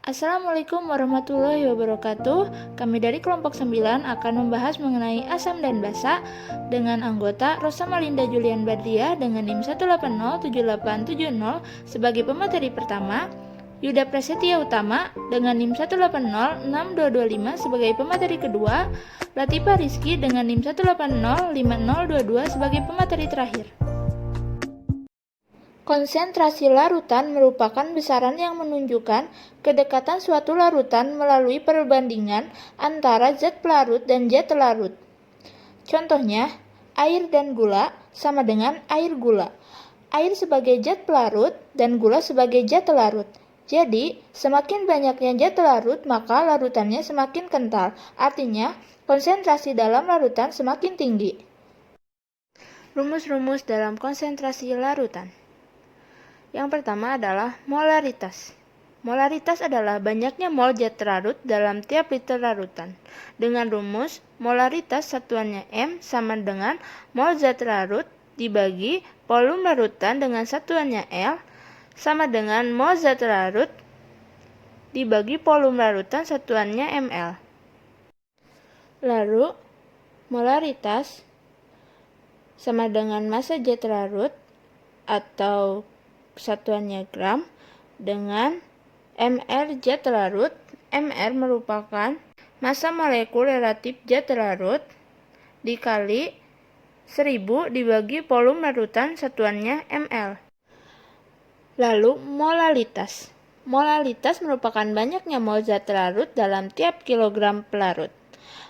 Assalamualaikum warahmatullahi wabarakatuh. Kami dari kelompok 9 akan membahas mengenai asam dan basa dengan anggota Rosa Malinda Julian Bardia dengan NIM 1807870 sebagai pemateri pertama, Yuda Prasetya Utama dengan NIM 1806225 sebagai pemateri kedua, Latifah Rizky dengan NIM 1805022 sebagai pemateri terakhir. Konsentrasi larutan merupakan besaran yang menunjukkan kedekatan suatu larutan melalui perbandingan antara zat pelarut dan zat larut. Contohnya, air dan gula sama dengan air gula. Air sebagai zat pelarut dan gula sebagai zat larut. Jadi, semakin banyaknya zat larut, maka larutannya semakin kental. Artinya, konsentrasi dalam larutan semakin tinggi. Rumus-rumus dalam konsentrasi larutan. Yang pertama adalah molaritas. Molaritas adalah banyaknya mol zat larut dalam tiap liter larutan. Dengan rumus, molaritas satuannya M sama dengan mol zat larut dibagi volume larutan dengan satuannya L sama dengan mol zat larut dibagi volume larutan satuannya ml. Lalu, molaritas sama dengan massa zat larut atau satuannya gram dengan mr zat larut. Mr merupakan massa molekul relatif zat larut dikali 1000 dibagi volume larutan satuannya ml. Lalu molalitas. Molalitas merupakan banyaknya mol zat larut dalam tiap kilogram pelarut.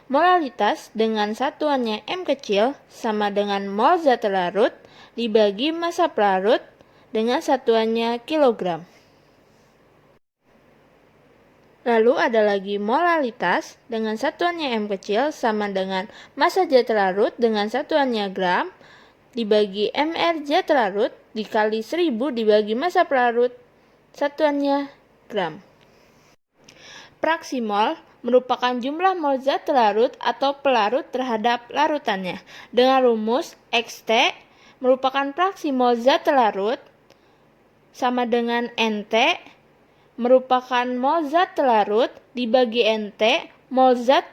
Molalitas dengan satuannya M kecil sama dengan mol zat larut dibagi massa pelarut dengan satuannya kilogram. Lalu ada lagi molalitas dengan satuannya M kecil sama dengan massa zat larut dengan satuannya gram dibagi mr zat larut dikali 1000 dibagi massa pelarut satuannya gram. Fraksi mol merupakan jumlah mol zat larut atau pelarut terhadap larutannya. Dengan rumus Xt merupakan fraksi mol zat larut sama dengan Nt merupakan mol zat larut dibagi Nt mol zat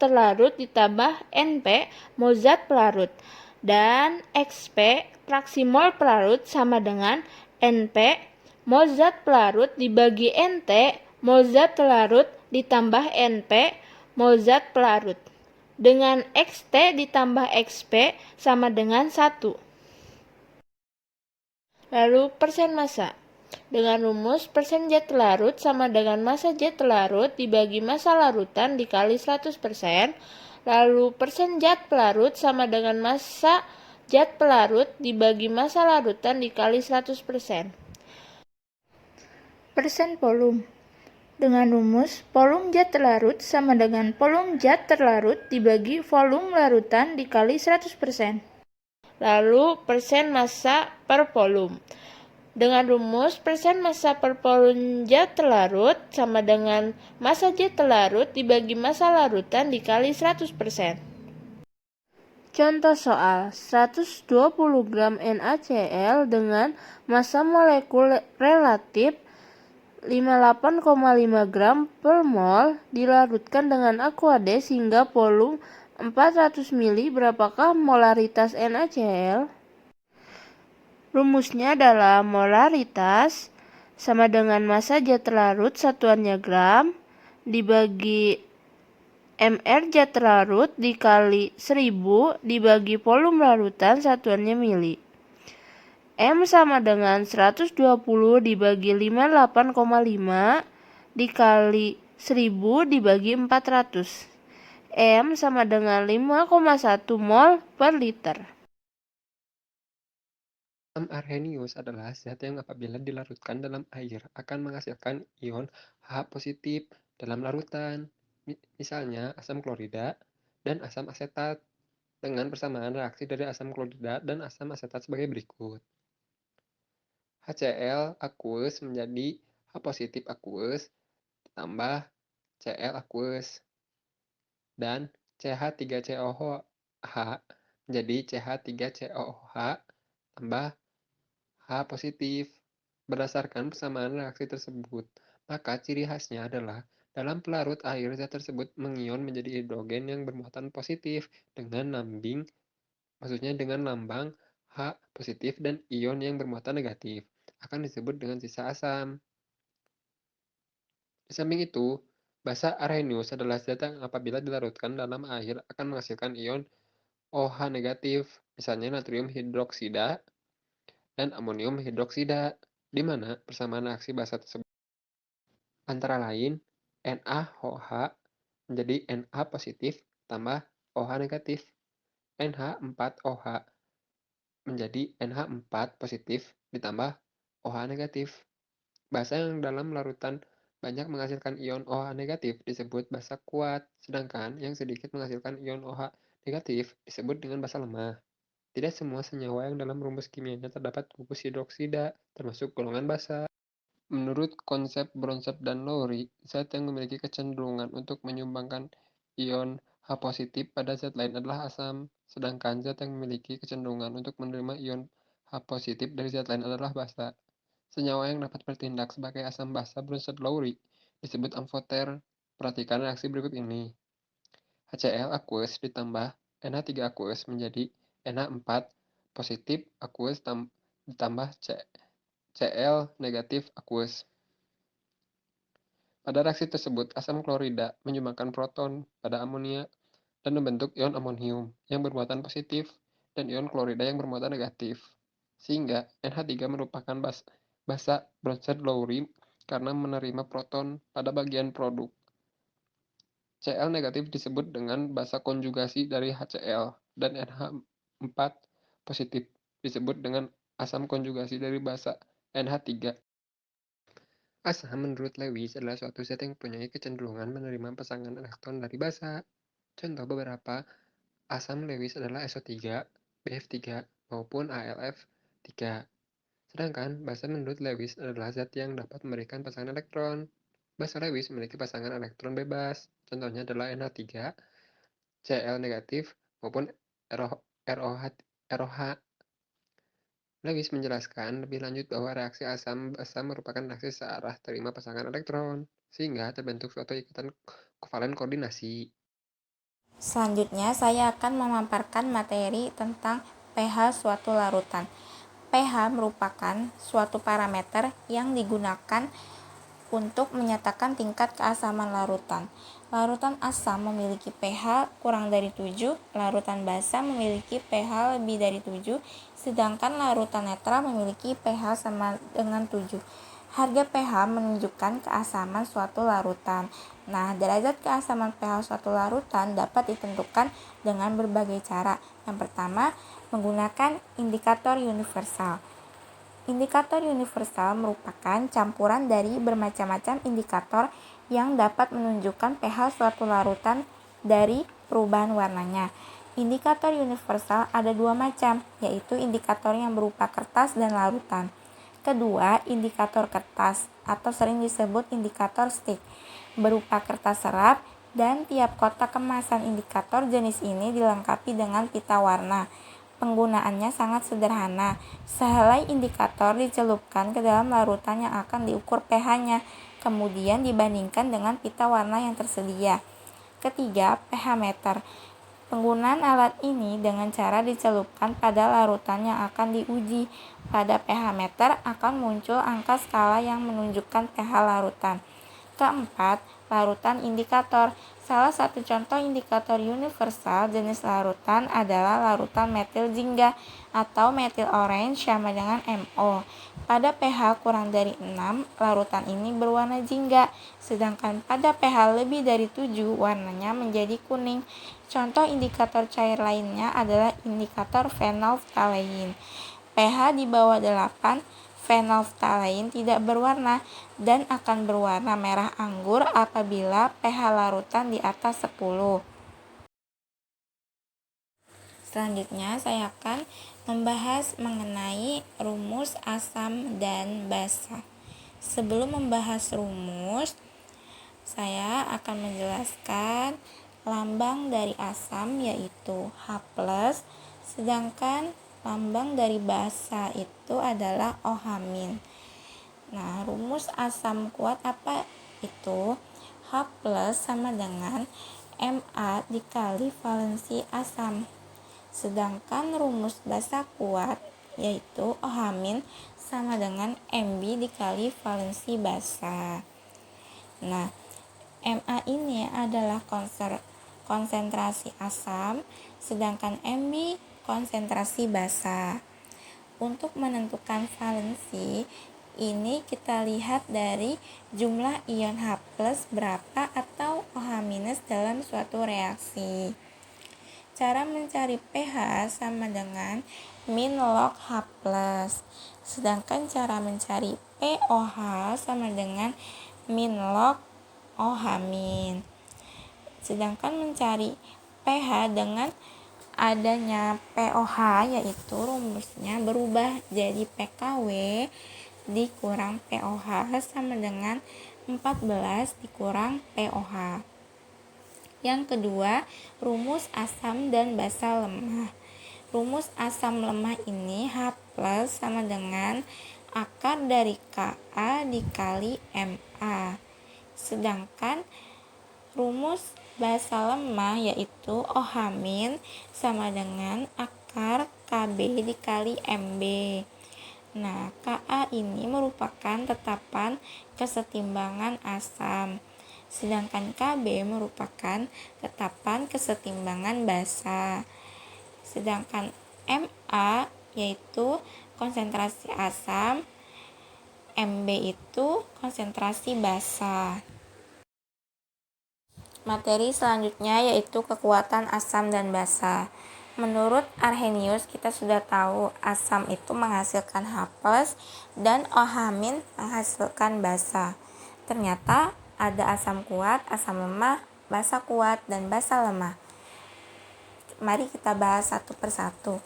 terlarut ditambah Np mol zat pelarut. Dan Xp fraksi mol pelarut sama dengan Np mol zat pelarut dibagi Nt mol zat telarut ditambah Np mol zat pelarut. Dengan Xt ditambah Xp sama dengan 1. Lalu persen massa. Dengan rumus persen zat larut sama dengan massa zat larut dibagi massa larutan dikali 100%. Lalu persen zat pelarut sama dengan massa zat pelarut dibagi massa larutan dikali 100%. Persen volume. Dengan rumus volume zat larut sama dengan volume zat terlarut dibagi volume larutan dikali 100%. Lalu persen massa per volume. Dengan rumus persen massa per volume zat larut sama dengan massa zat larut dibagi massa larutan dikali 100%. Contoh soal 120 gram NaCl dengan massa molekul relatif 58,5 gram per mol dilarutkan dengan Aquades hingga volume 400 ml. Berapakah molaritas NaCl? Rumusnya adalah molaritas sama dengan massa zat larut satuannya gram dibagi mr zat larut dikali 1000 dibagi volume larutan satuannya mili. M sama dengan 120 dibagi 58,5 dikali 1000 dibagi 400. M sama dengan 5,1 mol per liter. Asam arrhenius adalah zat yang apabila dilarutkan dalam air akan menghasilkan ion H positif dalam larutan. Misalnya asam klorida dan asam asetat. Dengan persamaan reaksi dari asam klorida dan asam asetat sebagai berikut. HCl aqueous menjadi H positif aqueous ditambah Cl aqueous dan CH3COH menjadi CH3COOH tambah H positif. Berdasarkan persamaan reaksi tersebut, Maka ciri khasnya adalah dalam pelarut air zat tersebut mengion menjadi hidrogen yang bermuatan positif dengan dengan lambang H positif dan ion yang bermuatan negatif akan disebut dengan sisa asam. Di samping itu, basa arrhenius adalah zat yang apabila dilarutkan dalam air akan menghasilkan ion OH negatif, misalnya natrium hidroksida dan amonium hidroksida, di mana persamaan reaksi basa tersebut antara lain NaOH menjadi Na positif tambah OH negatif, NH4OH menjadi NH4 positif ditambah OH negatif. Basa yang dalam larutan banyak menghasilkan ion OH negatif disebut basa kuat, sedangkan yang sedikit menghasilkan ion OH negatif disebut dengan basa lemah. Tidak semua senyawa yang dalam rumus kimianya terdapat gugus hidroksida, termasuk golongan basa. Menurut konsep Bronsted dan Lowry, zat yang memiliki kecenderungan untuk menyumbangkan ion H positif pada zat lain adalah asam, sedangkan zat yang memiliki kecenderungan untuk menerima ion H positif dari zat lain adalah basa. Senyawa yang dapat bertindak sebagai asam basa Bronsted-Lowry disebut amfoter. Perhatikan reaksi berikut ini. HCl aqueous ditambah NH3 aqueous menjadi NH4 positif aqueous ditambah Cl negatif aqueous. Pada reaksi tersebut, asam klorida menyumbangkan proton pada amonia dan membentuk ion amonium yang bermuatan positif dan ion klorida yang bermuatan negatif. Sehingga NH3 merupakan basa Bronsted-Lowry karena menerima proton pada bagian produk. Cl negatif disebut dengan basa konjugasi dari HCl dan NH4 positif disebut dengan asam konjugasi dari basa NH3. Asam menurut Lewis adalah suatu zat yang mempunyai kecenderungan menerima pasangan elektron dari basa. Contoh beberapa asam Lewis adalah SO3, BF3, maupun AlF3. Sedangkan basa menurut Lewis adalah zat yang dapat memberikan pasangan elektron. Basa Lewis memiliki pasangan elektron bebas. Contohnya adalah NH3, Cl negatif, maupun ROH. Lewis menjelaskan lebih lanjut bahwa reaksi asam basa merupakan reaksi searah terima pasangan elektron, sehingga terbentuk suatu ikatan kovalen koordinasi. Selanjutnya, saya akan memaparkan materi tentang pH suatu larutan. pH merupakan suatu parameter yang digunakan untuk menyatakan tingkat keasaman larutan. Larutan asam memiliki pH kurang dari 7, larutan basa memiliki pH lebih dari 7, sedangkan larutan netral memiliki pH sama dengan 7. Harga pH menunjukkan keasaman suatu larutan. Nah, derajat keasaman pH suatu larutan dapat ditentukan dengan berbagai cara. Yang pertama, menggunakan indikator universal. Indikator universal merupakan campuran dari bermacam-macam indikator yang dapat menunjukkan pH suatu larutan dari perubahan warnanya. Indikator universal ada dua macam, yaitu indikator yang berupa kertas dan larutan. Kedua, indikator kertas atau sering disebut indikator stick, berupa kertas serap dan tiap kotak kemasan indikator jenis ini dilengkapi dengan pita warna. Penggunaannya sangat sederhana. Sehelai indikator dicelupkan ke dalam larutan yang akan diukur pH-nya, kemudian dibandingkan dengan pita warna yang tersedia. Ketiga, pH meter. Penggunaan alat ini dengan cara dicelupkan pada larutan yang akan diuji. Pada pH meter akan muncul angka skala yang menunjukkan pH larutan. Keempat, larutan indikator. Salah satu contoh indikator universal jenis larutan adalah larutan metil jingga atau metil orange sama dengan MO. Pada pH kurang dari 6, larutan ini berwarna jingga, sedangkan pada pH lebih dari 7, warnanya menjadi kuning. Contoh indikator cair lainnya adalah indikator phenolphthalein. pH di bawah 8, phenolphthalein tidak berwarna dan akan berwarna merah anggur apabila pH larutan di atas 10. Selanjutnya saya akan membahas mengenai rumus asam dan basa. Sebelum membahas rumus, saya akan menjelaskan lambang dari asam yaitu H+, sedangkan lambang dari basa itu adalah OH-. Nah, rumus asam kuat apa itu? H plus sama dengan Ma dikali valensi asam. Sedangkan rumus basa kuat yaitu OH- sama dengan Mb dikali valensi basa. Nah, Ma ini adalah konsentrasi asam, sedangkan Mb konsentrasi basa. Untuk menentukan valensi, ini kita lihat dari jumlah ion H+ berapa atau OH- dalam suatu reaksi. Cara mencari pH sama dengan min log H+. Sedangkan cara mencari pOH sama dengan min log OH-. Sedangkan mencari pH dengan adanya pOH yaitu rumusnya berubah jadi pKw dikurang pOH sama dengan 14 dikurang pOH. Yang kedua, rumus asam dan basa lemah. Rumus asam lemah ini H+ sama dengan akar dari Ka dikali Ma. Sedangkan rumus basa lemah yaitu OH- sama dengan akar Kb dikali Mb. Nah, Ka ini merupakan tetapan kesetimbangan asam, sedangkan Kb merupakan tetapan kesetimbangan basa. Sedangkan Ma yaitu konsentrasi asam, Mb itu konsentrasi basa. Materi selanjutnya yaitu kekuatan asam dan basa. Menurut Arrhenius, kita sudah tahu asam itu menghasilkan H+ dan OH- menghasilkan basa. Ternyata ada asam kuat, asam lemah, basa kuat, dan basa lemah. Mari kita bahas satu persatu.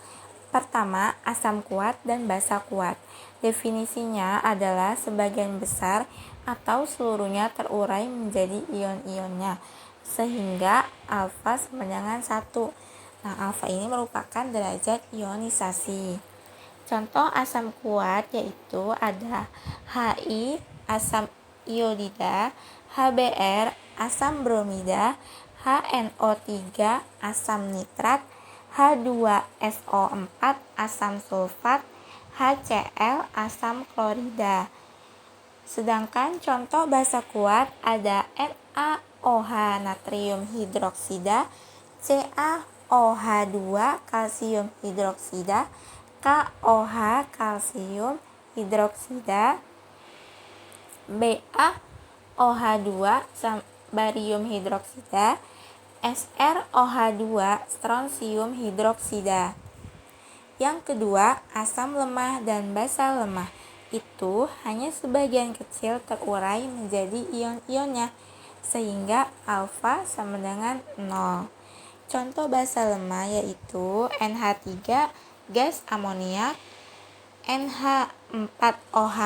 Pertama, asam kuat dan basa kuat. Definisinya adalah sebagian besar atau seluruhnya terurai menjadi ion-ionnya, sehingga alfa sama dengan 1. Nah, alfa ini merupakan derajat ionisasi. Contoh asam kuat yaitu ada Hi asam iodida, HBr asam bromida, HNO3 asam nitrat, H2SO4 asam sulfat, HCl asam klorida. Sedangkan contoh basa kuat ada NaOH natrium hidroksida, CaOH2 kalsium hidroksida, KOH kalsium hidroksida, BaOH2 barium hidroksida, SrOH2 strontium hidroksida. Yang kedua, asam lemah dan basa lemah itu hanya sebagian kecil terurai menjadi ion-ionnya, sehingga alfa sama dengan 0. Contoh basa lemah yaitu NH3 gas amoniak, NH4OH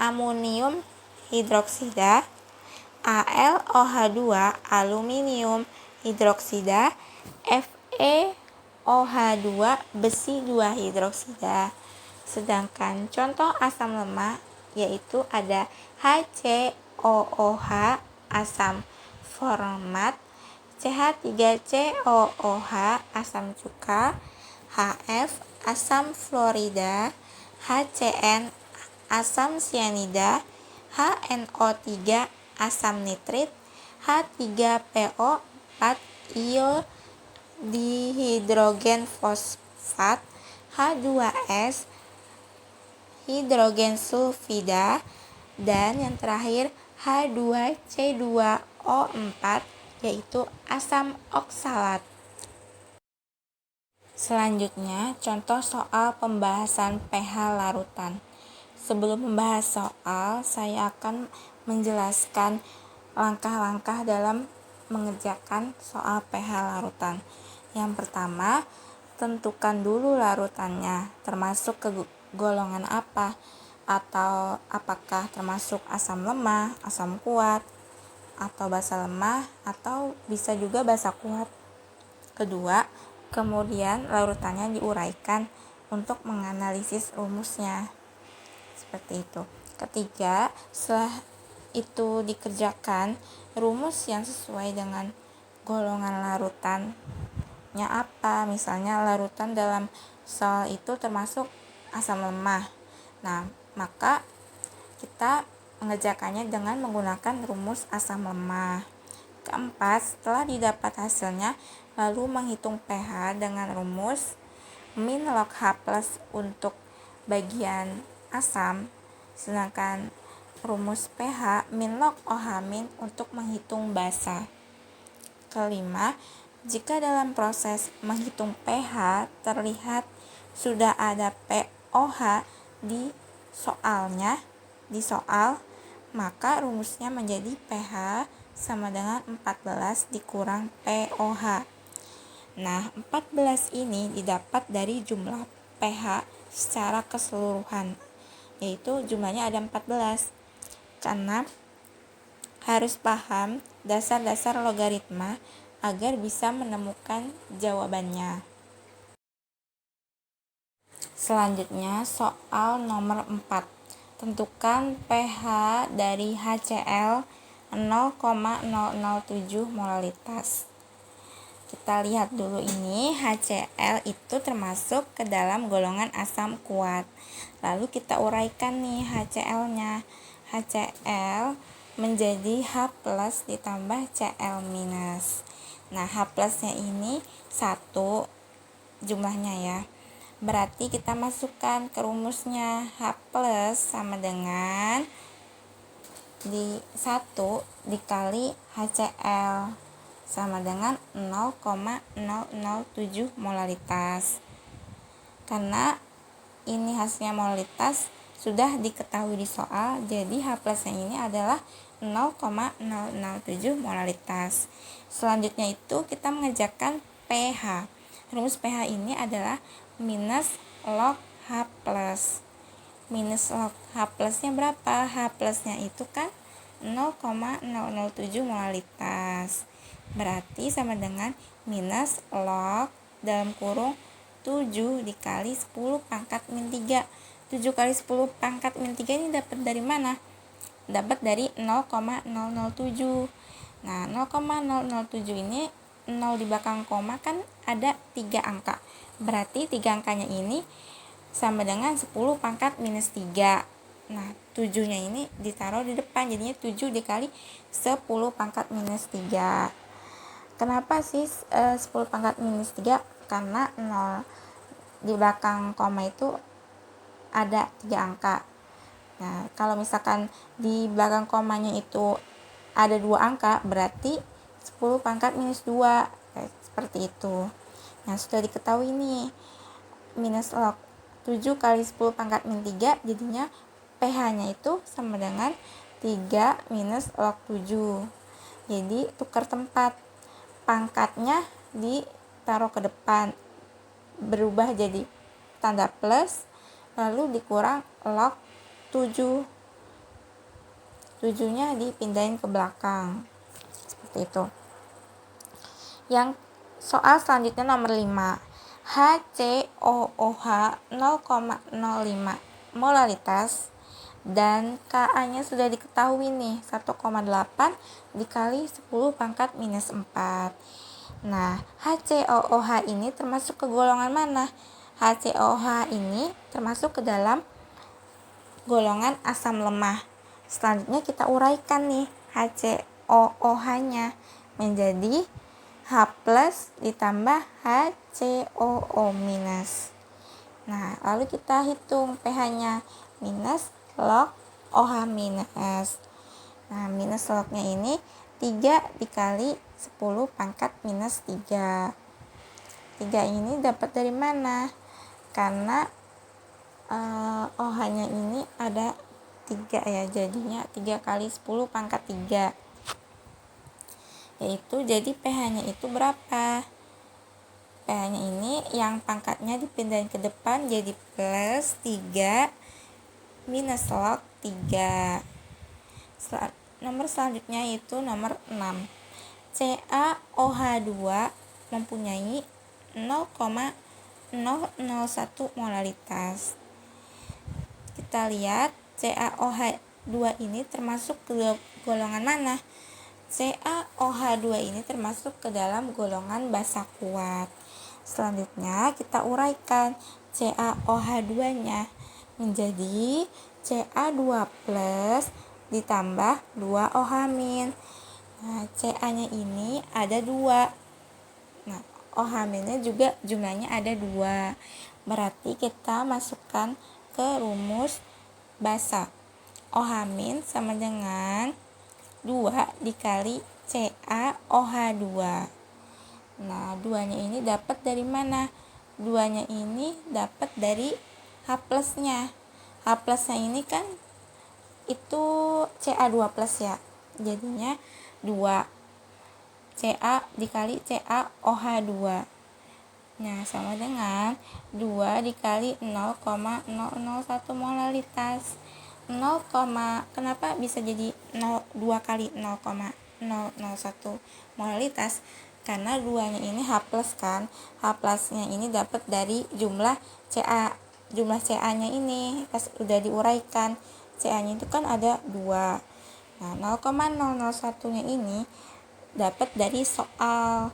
amonium hidroksida, AlOH2 aluminium hidroksida, FeOH2 besi 2 hidroksida. Sedangkan contoh asam lemah yaitu ada HCOOH asam format, CH3COOH asam cuka, HF asam fluorida, HCN asam sianida, HNO3 asam nitrit, H3PO4 iodihidrogen fosfat, H2S hidrogen sulfida, dan yang terakhir H2C2O4 yaitu asam oksalat. Selanjutnya, contoh soal pembahasan pH larutan. Sebelum membahas soal, saya akan menjelaskan langkah-langkah dalam mengerjakan soal pH larutan. Yang pertama, tentukan dulu larutannya, termasuk ke golongan apa, atau apakah termasuk asam lemah, asam kuat, atau basa lemah, atau bisa juga basa kuat. Kedua, kemudian larutannya diuraikan untuk menganalisis rumusnya. Seperti itu. Ketiga, setelah itu dikerjakan, rumus yang sesuai dengan golongan larutannya apa. Misalnya larutan dalam soal itu termasuk asam lemah. Nah, maka kita mengerjakannya dengan menggunakan rumus asam lemah. Keempat, setelah didapat hasilnya, lalu menghitung pH dengan rumus min log H plus untuk bagian asam, sedangkan rumus pH min log OH min untuk menghitung basa. Kelima, jika dalam proses menghitung pH terlihat sudah ada pOH di soal, maka rumusnya menjadi pH sama dengan 14 dikurang pOH. Nah, 14 ini didapat dari jumlah pH secara keseluruhan, yaitu jumlahnya ada 14. Karena harus paham dasar-dasar logaritma agar bisa menemukan jawabannya. Selanjutnya, soal nomor 4. Tentukan pH dari HCl 0,007 molalitas. Kita lihat dulu ini, HCl itu termasuk ke dalam golongan asam kuat. Lalu kita uraikan nih HCl-nya. HCl menjadi H plus ditambah Cl minus. Nah, H plusnya ini 1 jumlahnya ya. Berarti kita masukkan ke rumusnya, H plus sama dengan di 1 dikali HCl sama dengan 0,007 molalitas. Karena ini hasilnya molalitas sudah diketahui di soal, jadi H plusnya ini adalah 0,007 molalitas. Selanjutnya itu kita mengerjakan pH. Rumus pH ini adalah minus log H plus. Minus log H plusnya berapa? H plusnya itu kan 0,007 molalitas. Berarti sama dengan minus log dalam kurung 7 dikali 10 pangkat min 3. 7 kali 10 pangkat min 3 ini dapat dari mana? Dapat dari 0,007. Nah, 0,007 ini 0 di belakang koma kan ada 3 angka. Berarti 3 angkanya ini sama dengan 10 pangkat minus 3. Nah, 7-nya ini ditaruh di depan, jadinya 7 dikali 10 pangkat minus 3. Kenapa sih 10 pangkat minus 3? Karena 0 di belakang koma itu ada 3 angka. Nah, kalau misalkan di belakang komanya itu ada 2 angka, berarti 10 pangkat minus 2. Seperti itu. Nah, sudah diketahui nih, minus log 7 kali 10 pangkat min 3, jadinya pH-nya itu sama dengan 3 minus log 7. Jadi, tukar tempat. Pangkatnya ditaruh ke depan, berubah jadi tanda plus, lalu dikurang log 7. 7-nya dipindahin ke belakang. Seperti itu. Yang soal selanjutnya nomor 5. HCOOH 0,05 molalitas dan Ka-nya sudah diketahui nih, 1,8 dikali 10 pangkat minus 4. Nah, HCOOH ini termasuk ke golongan mana? HCOOH ini termasuk ke dalam golongan asam lemah. Selanjutnya kita uraikan nih HCOOH-nya menjadi H plus ditambah HCOO minus. Nah, lalu kita hitung pH-nya, minus log OH minus. Nah, minus lognya ini 3 dikali 10 pangkat minus 3. 3 ini dapat dari mana? Karena OH-nya ini ada 3 ya, jadinya 3 kali 10 pangkat 3. Yaitu jadi pH-nya itu berapa? pH-nya ini yang pangkatnya dipindahin ke depan jadi plus 3 minus log 3. Nomor selanjutnya itu nomor 6. CaOH2 mempunyai 0,001 molalitas. kita lihat CaOH2 ini termasuk ke golongan mana? CaOH2 ini termasuk ke dalam golongan basa kuat. Selanjutnya kita uraikan CaOH2-nya menjadi Ca2 plus ditambah 2OH-. Nah, Ca-nya ini ada 2. Nah, OH-nya juga jumlahnya ada 2. Berarti kita masukkan ke rumus basa. OH- sama dengan 2 dikali CaOH2. Nah, 2-nya ini dapat dari mana? 2-nya ini dapat dari H plusnya. H plusnya ini kan itu Ca2 plus ya. Jadinya 2 Ca dikali CaOH2. Nah, sama dengan 2 dikali 0,001 molaritas. Kenapa bisa jadi 2 kali 0,001 molaritas? Karena 2-nya ini H plus kan. H plusnya ini dapat dari jumlah Ca-nya ini. Pas udah diuraikan, Ca-nya itu kan ada 2. Nah, 0,001-nya ini dapat dari soal.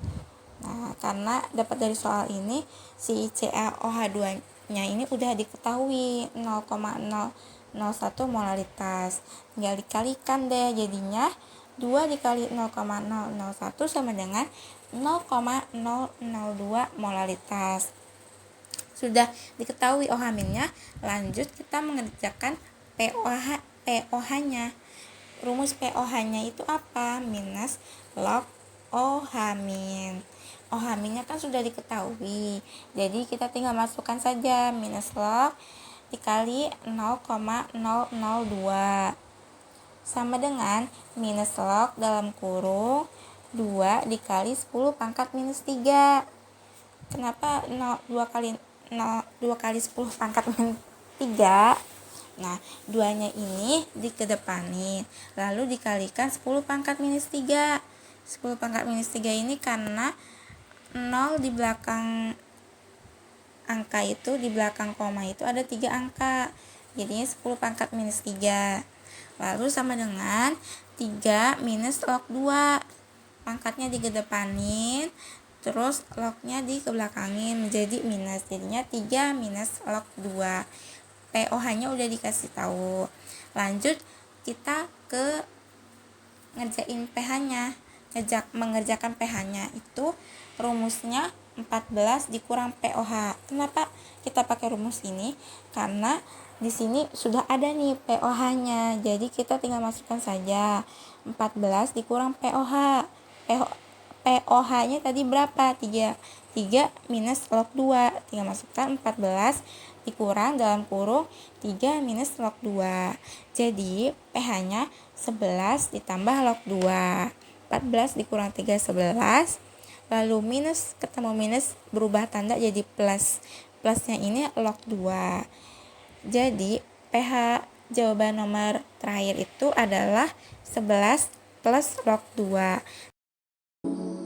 Nah, karena dapat dari soal ini, si CaOH2-nya ini udah diketahui 0,001 molaritas. Tinggal dikalikan deh, jadinya 2 dikali 0,001 sama dengan 0,002 molaritas. Sudah diketahui OH-nya, lanjut kita mengerjakan POH-nya. Rumus POH-nya itu apa? Minus log OH-. OH-nya kan sudah diketahui, jadi kita tinggal masukkan saja minus log dikali 0,002 sama dengan minus log dalam kurung 2 dikali 10 pangkat minus 3. Kenapa 2 kali 10 pangkat minus 3? Nah, 2-nya ini dikedepanin, lalu dikalikan 10 pangkat minus 3. 10 pangkat minus 3 ini karena 0 di belakang angka itu, di belakang koma itu ada 3 angka. Jadinya 10 pangkat minus 3. Lalu sama dengan 3 minus log 2. Pangkatnya dikedepanin, terus lognya dikebelakangin menjadi minus. Jadinya 3 minus log 2. POH-nya udah dikasih tahu. Lanjut kita ke ngerjain pH-nya. Mengerjakan pH-nya itu rumusnya 14 dikurang POH. Kenapa kita pakai rumus ini? Karena di sini sudah ada nih POH-nya. Jadi kita tinggal masukkan saja 14 dikurang POH. POH-nya tadi berapa? 3 minus log 2. Tinggal masukkan 14 dikurang dalam kurung 3 minus log 2. Jadi pH-nya 11 ditambah log 2. 14 dikurang 3 11. Lalu minus ketemu minus berubah tanda jadi plus. Plusnya ini log 2. Jadi pH jawaban nomor terakhir itu adalah 11 plus log 2.